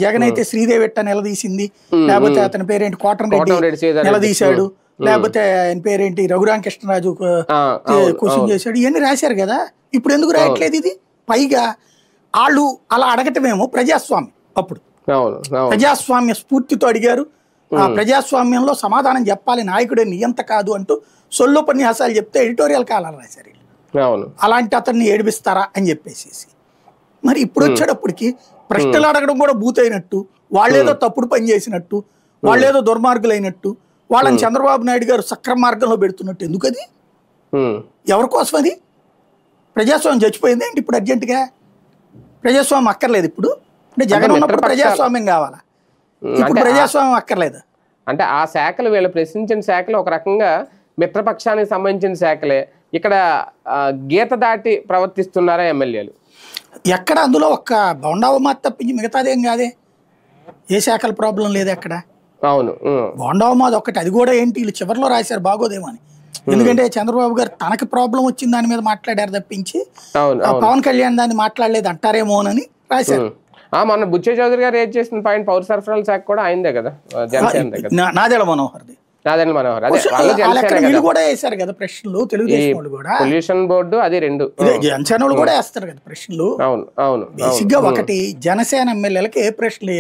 జగన్ అయితే శ్రీదేవి ఎట్ట నిలదీసింది, లేకపోతే అతని పేరేంటి కోటంరెడ్డి నిలదీశాడు, లేకపోతే ఆయన పేరేంటి రఘురామకృష్ణరాజు క్వశ్చన్ చేశాడు, ఇవన్నీ రాశారు కదా. ఇప్పుడు ఎందుకు రాయట్లేదు ఇది? పైగా వాళ్ళు అలా అడగటమేమో ప్రజాస్వామ్యం. అప్పుడు ప్రజాస్వామ్య స్ఫూర్తితో అడిగారు. ఆ ప్రజాస్వామ్యంలో సమాధానం చెప్పాలి, నాయకుడే నియంత కాదు అంటూ సొల్లుపన్యాసాలు చెప్తే ఎడిటోరియల్ కాలాలు రాశారు. అలాంటి అతన్ని ఏడిపిస్తారా అని చెప్పేసి మరి ఇప్పుడు వచ్చేటప్పటికి ప్రశ్నలు అడగడం కూడా బూతైనట్టు, వాళ్ళేదో తప్పుడు పని చేసినట్టు, వాళ్ళేదో దుర్మార్గులైనట్టు, వాళ్ళని చంద్రబాబు నాయుడు గారు సక్రమ మార్గంలో పెడుతున్నట్టు. ఎందుకు అది? ఎవరి కోసం అది? ప్రజాస్వామ్యం చచ్చిపోయింది ఏంటి ఇప్పుడు అర్జెంటుగా? ప్రజాస్వామ్యం అక్కర్లేదు ఇప్పుడు అంటే జగన్ ఉన్నప్పుడు ప్రజాస్వామ్యం కావాలా? ఇప్పుడు ప్రజాస్వామ్యం అక్కర్లేదు అంటే ఆ శాఖలు వీళ్ళు ప్రశ్నించిన శాఖలు ఒక రకంగా మిత్రపక్షానికి సంబంధించిన శాఖలే. ఇక్కడ గీత దాటి ప్రవర్తిస్తున్నారా ఎమ్మెల్యేలు? ఎక్కడ అందులో ఒక్క బొండావమాత తప్పించి మిగతాదేం కాదే, ఏ శాఖల ప్రాబ్లం లేదు ఎక్కడ. అవును, బొండావమాత ఒక్కటి, అది కూడా ఏంటి వీళ్ళు చివరిలో రాశారు బాగోదేమో అని. ఎందుకంటే చంద్రబాబు గారు తనకి ప్రాబ్లం వచ్చింది దాని మీద మాట్లాడారు తప్పించి పవన్ కళ్యాణ్ దాన్ని మాట్లాడలేదు అంటారేమోనని రాశారు. మొన్న బుచ్చే చౌదరి గారు రేజ్ చేసిన పాయింట్ పౌర సరఫరాల శాఖ కూడా అయిందే కదా, నాదెళ్ల మనోహర్ది. వీళ్ళు కూడా వేశారు కదా ప్రశ్నలు, తెలుగుదేశం వాళ్ళు కూడా, పొల్యూషన్ బోర్డు అది రెండు, జనసేన వాళ్ళు కూడా వేస్తారు కదా ప్రశ్నలు. అవును అవును. బేసిక్ గా ఒకటి జనసేన ఎమ్మెల్యేలకి ఏ ప్రశ్నలు